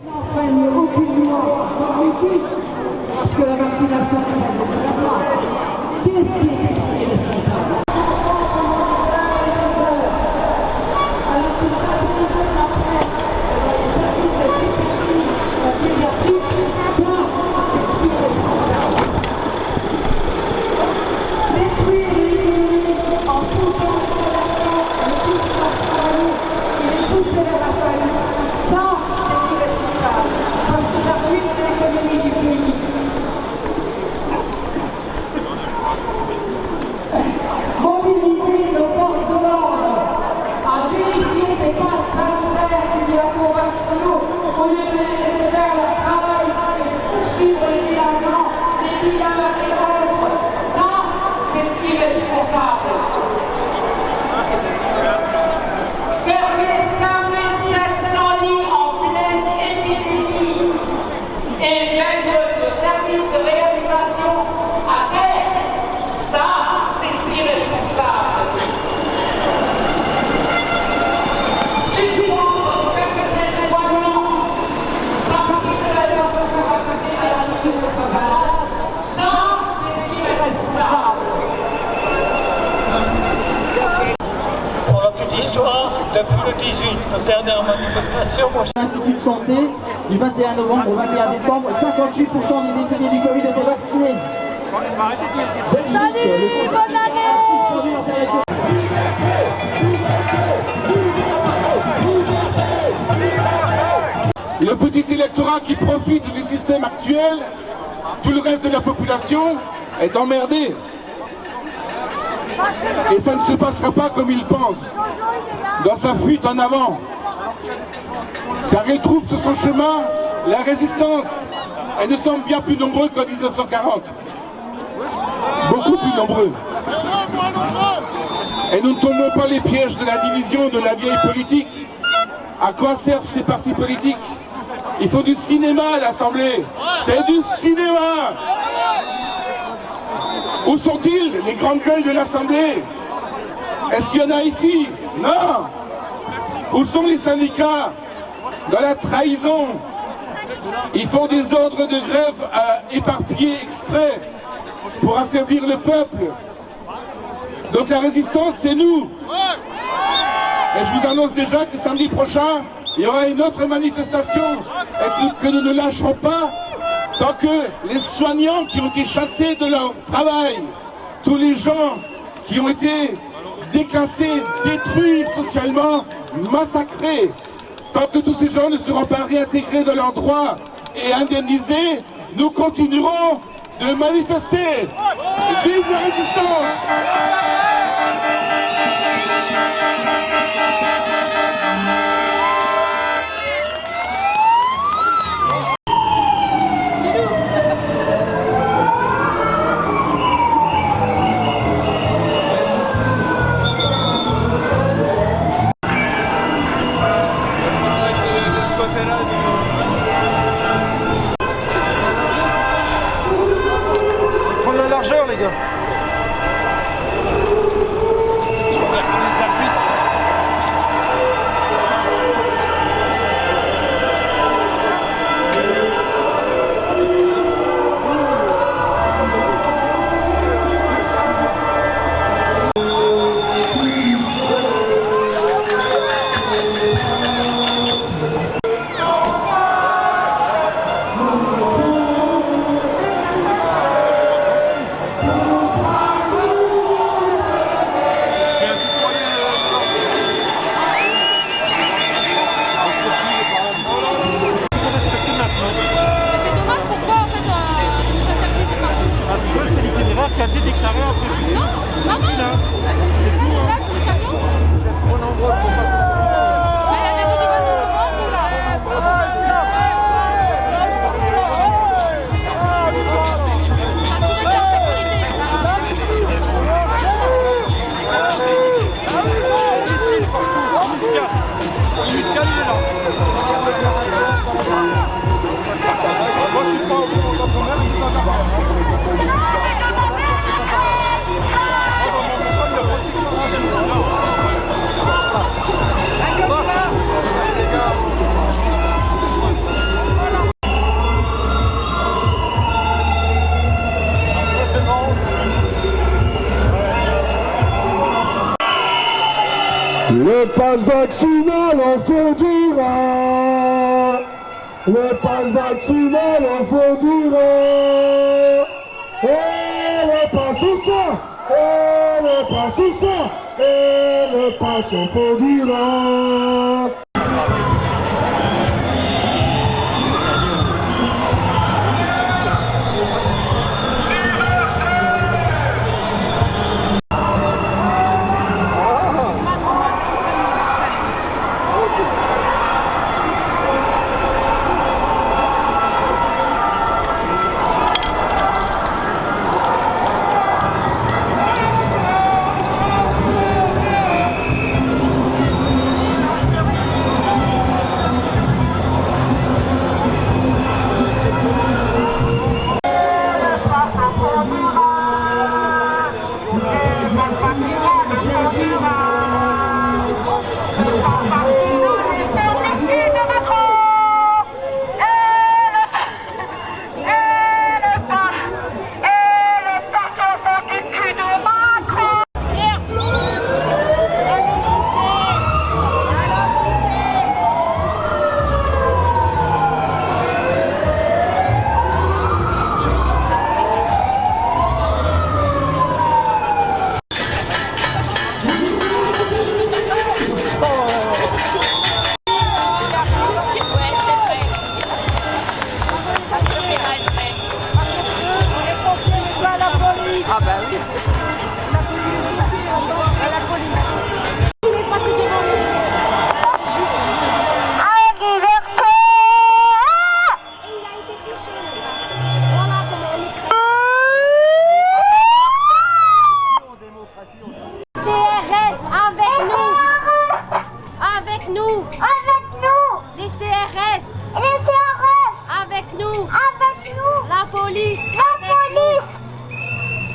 n'entraîne aucune loi politique, parce que la vaccination est obligatoire. Qu'est-ce qui est irresponsable? Depuis le 18, notre dernière manifestation, l'Institut de santé, du 21 novembre au 21 décembre, 58% des décédés du Covid étaient vaccinés. Belgique, le Conseil a suspendu l'interdiction. Le petit électorat qui profite du système actuel, tout le reste de la population est emmerdé. Et ça ne se passera pas comme il pense, dans sa fuite en avant. Car il trouve sur son chemin la résistance. Et nous sommes bien plus nombreux qu'en 1940. Beaucoup plus nombreux. Et nous ne tombons pas les pièges de la division de la vieille politique. À quoi servent ces partis politiques? Il faut du cinéma à l'Assemblée. C'est du cinéma. Où sont-ils, les grandes gueules de l'Assemblée? Est-ce qu'il y en a ici? Non. Où sont les syndicats? Dans la trahison. Ils font des ordres de grève éparpillés exprès pour affaiblir le peuple. Donc la résistance, c'est nous. Et je vous annonce déjà que samedi prochain, il y aura une autre manifestation et que nous ne lâcherons pas tant que les soignants qui ont été chassés de leur travail, tous les gens qui ont été déclassés, détruits socialement, massacrés, tant que tous ces gens ne seront pas réintégrés dans leurs droits et indemnisés, nous continuerons de manifester. Vive la résistance! Prendre la largeur, les gars. qui a été déclaré en préfet. Non, maman. Là, c'est le camion. Trop nombreux pour pas. Mais la mairie du 22 novembre, là. Initial, il est là. Moi, je suis pas au courant quand on aime, il est pas Le pass vaccinal en faudira. Le pass vaccinal en faudira. Et le pass au sang. Et le pass au sang. Et le pass en faudira.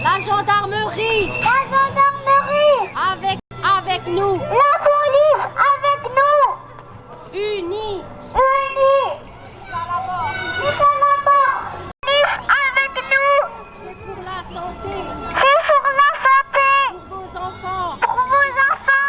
La gendarmerie. Avec nous. La police avec nous. Unis. Jusqu'à la mort. Avec nous. C'est pour la santé. Pour vos enfants.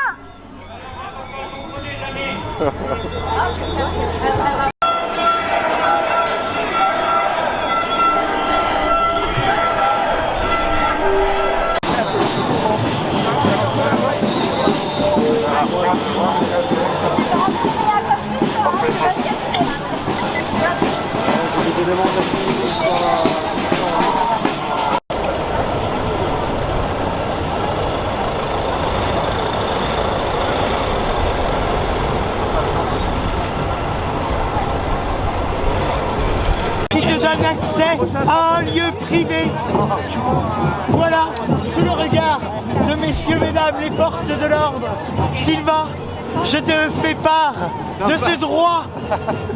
Qui te donne accès à un lieu privé. Voilà, sous le regard de messieurs, mesdames, les forces de l'ordre. Sylvain, je te fais part de ce droit,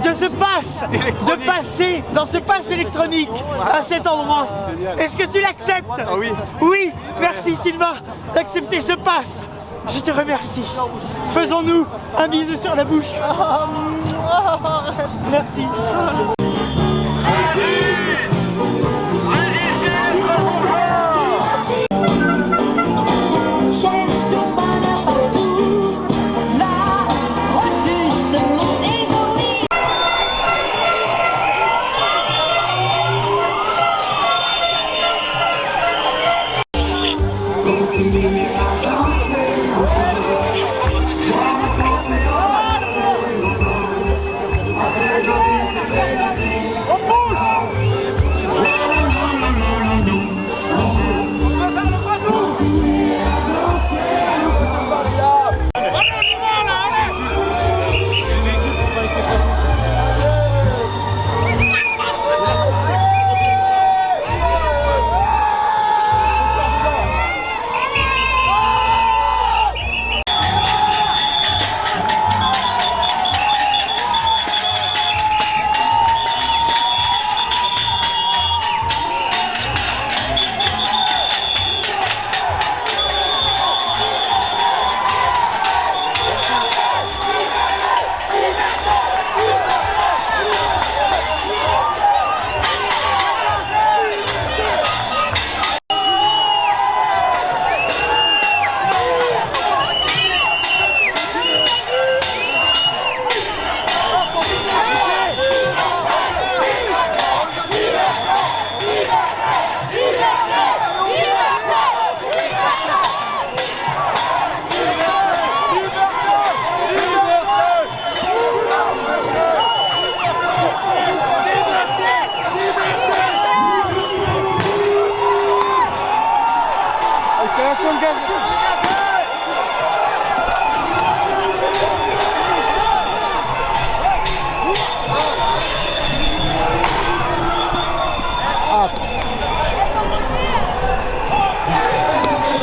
de ce passe, de passer dans ce passe électronique à cet endroit. Est-ce que tu l'acceptes? Oui. Oui, merci Sylvain d'accepter ce passe. Je te remercie. Faisons-nous un bisou sur la bouche. Merci. Continue à danser.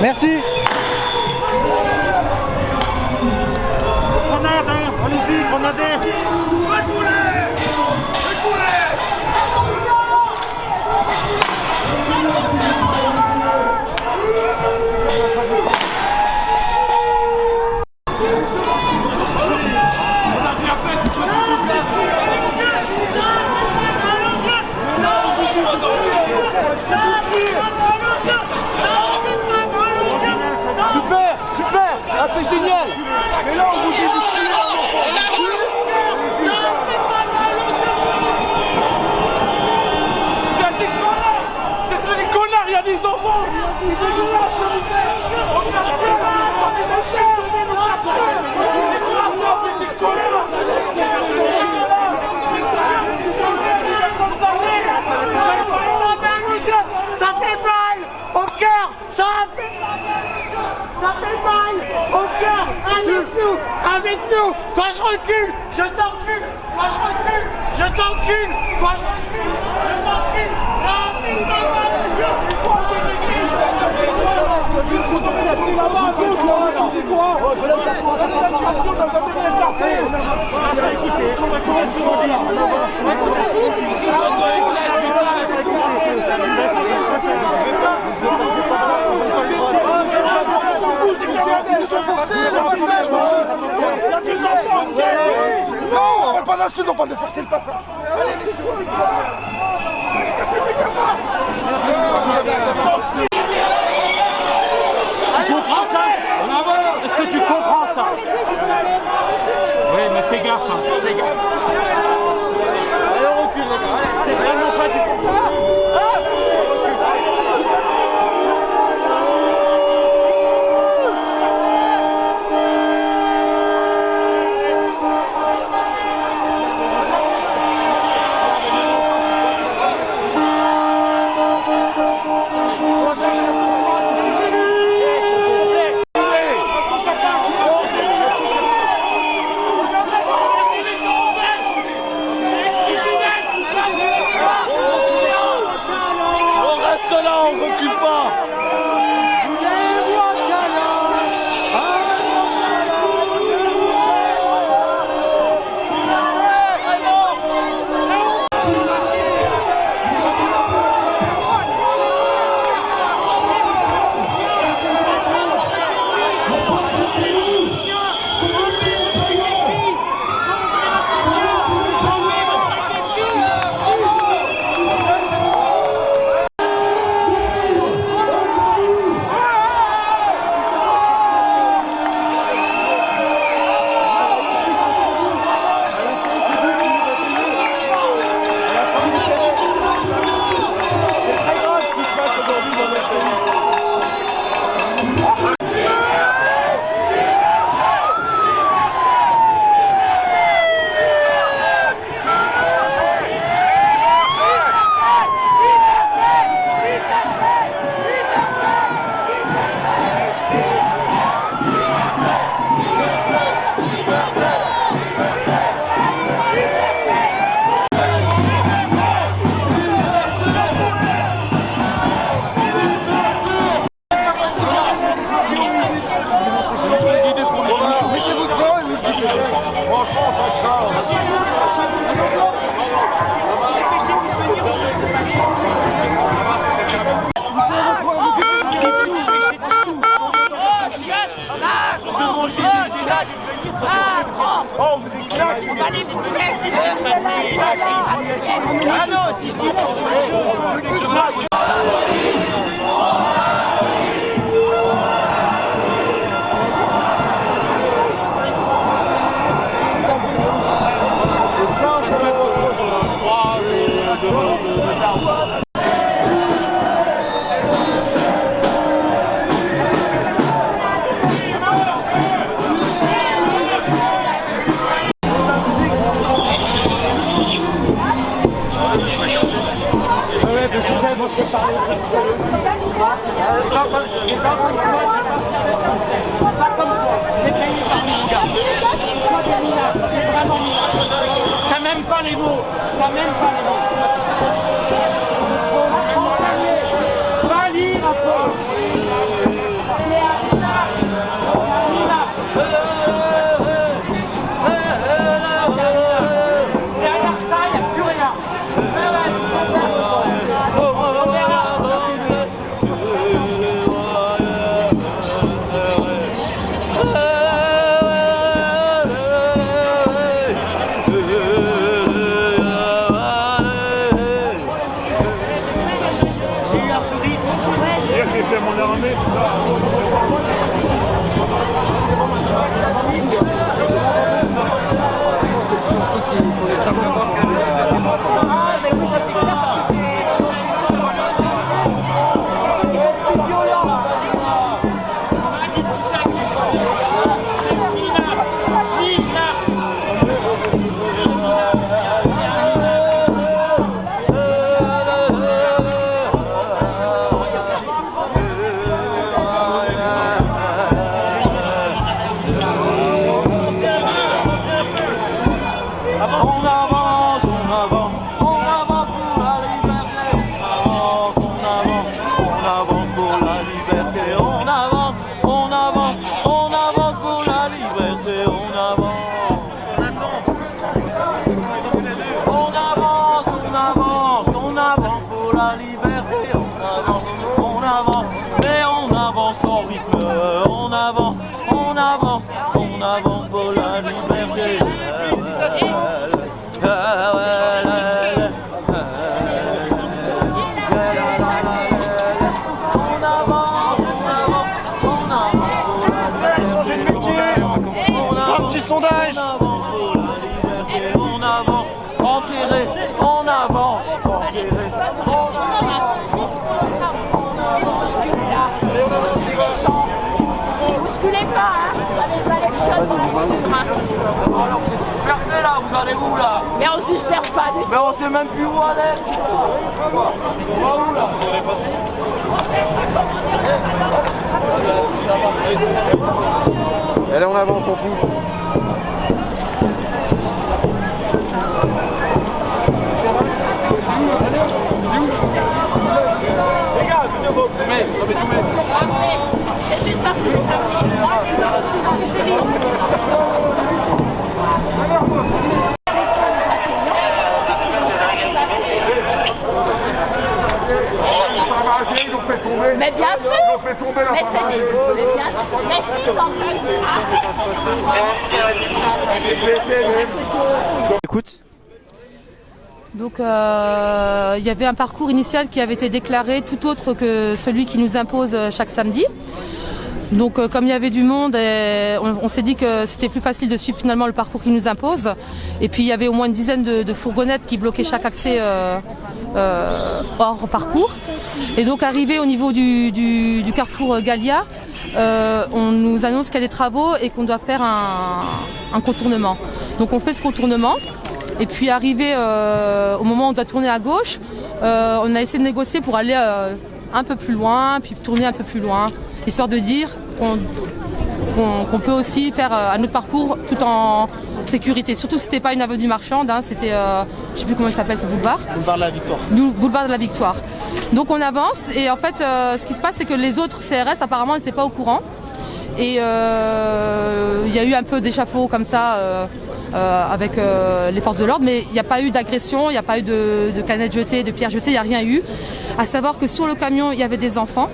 Merci. Grenade, allez-y, grenadez. Super, super, ah c'est génial. Mais là on vous dit c'est que les connards, il y a des enfants. Ça fait mal au cœur, ça fait mal au cœur, avec nous, quand je recule, je t'encule, quand je recule, je t'encule, quand je recule, je t'encule, ça fait mal non, on parle pas d'un sud, on parle de forcer le passage. Allez, Tu comprends ça? Est-ce que tu comprends ça? Oui, mais fais gaffe, hein. Fais gaffe. Allez, on recule, les gars. C'est vraiment pas du tout. Ah non, si je dis ça, je marche. T'as même pas les mots. T'as même pas les mots. Va lire un peu. on avance, on avance, on avance pour la liberté. On avance pour la liberté. On avance, on avance, on avance pour la liberté. On avance. On avance, on avance, on avance pour la liberté. On avance, mais on avance en rythme. On avance, on avance, on avance pour la liberté. Sondage. On avance, enserré, on avance, enserré, on Bousculez pas, hein. Alors vous êtes dispersés là, vous allez où là? Mais on se disperse pas. Mais on sait même plus où aller. On va où là? Allez, on avance, on pousse. C'est juste parce que c'est mais bien sûr. Mais c'est des... Mais s'ils en Écoute. Donc il y avait un parcours initial qui avait été déclaré tout autre que celui qui nous impose chaque samedi. Donc comme il y avait du monde, on s'est dit que c'était plus facile de suivre finalement le parcours qui nous impose. Et puis il y avait au moins une dizaine de fourgonnettes qui bloquaient chaque accès hors parcours. Et donc arrivé au niveau du carrefour Gallia, on nous annonce qu'il y a des travaux et qu'on doit faire un contournement. Donc on fait ce contournement. Et puis arrivé au moment où on doit tourner à gauche, on a essayé de négocier pour aller un peu plus loin, puis tourner un peu plus loin, histoire de dire qu'on peut aussi faire un autre parcours tout en sécurité. Surtout si c'était pas une avenue marchande, hein, c'était, je sais plus comment il s'appelle ce boulevard. Boulevard de la Victoire. Boulevard de la Victoire. Donc on avance et en fait ce qui se passe c'est que les autres CRS apparemment n'étaient pas au courant. Et il y a eu un peu d'échafaud comme ça avec les forces de l'ordre, mais il n'y a pas eu d'agression, il n'y a pas eu de canettes jetées, de pierres jetées, il n'y a rien eu. À savoir que sur le camion, il y avait des enfants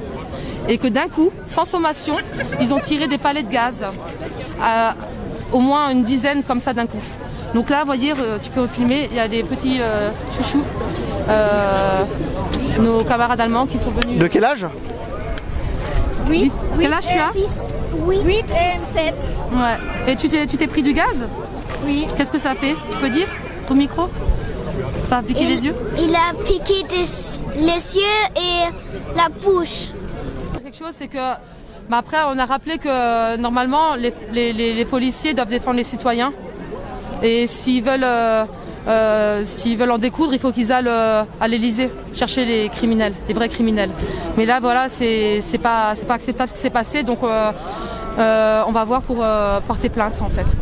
et que d'un coup, sans sommation, ils ont tiré des palets de gaz, au moins une dizaine comme ça d'un coup. Donc là, vous voyez, tu peux filmer, il y a des petits chouchous, nos camarades allemands qui sont venus. De quel âge? Oui. Quel âge tu as? 8 et 7. Ouais. Et tu t'es pris du gaz? Oui. Qu'est-ce que ça a fait? Tu peux dire au micro? Ça a piqué les yeux? Il a piqué les yeux et la bouche. Quelque chose, c'est que après on a rappelé que normalement les policiers doivent défendre les citoyens. Et s'ils veulent en découdre, il faut qu'ils aillent à l'Elysée chercher les criminels, les vrais criminels. Mais là voilà, c'est pas acceptable ce qui s'est passé, donc on va voir pour porter plainte en fait.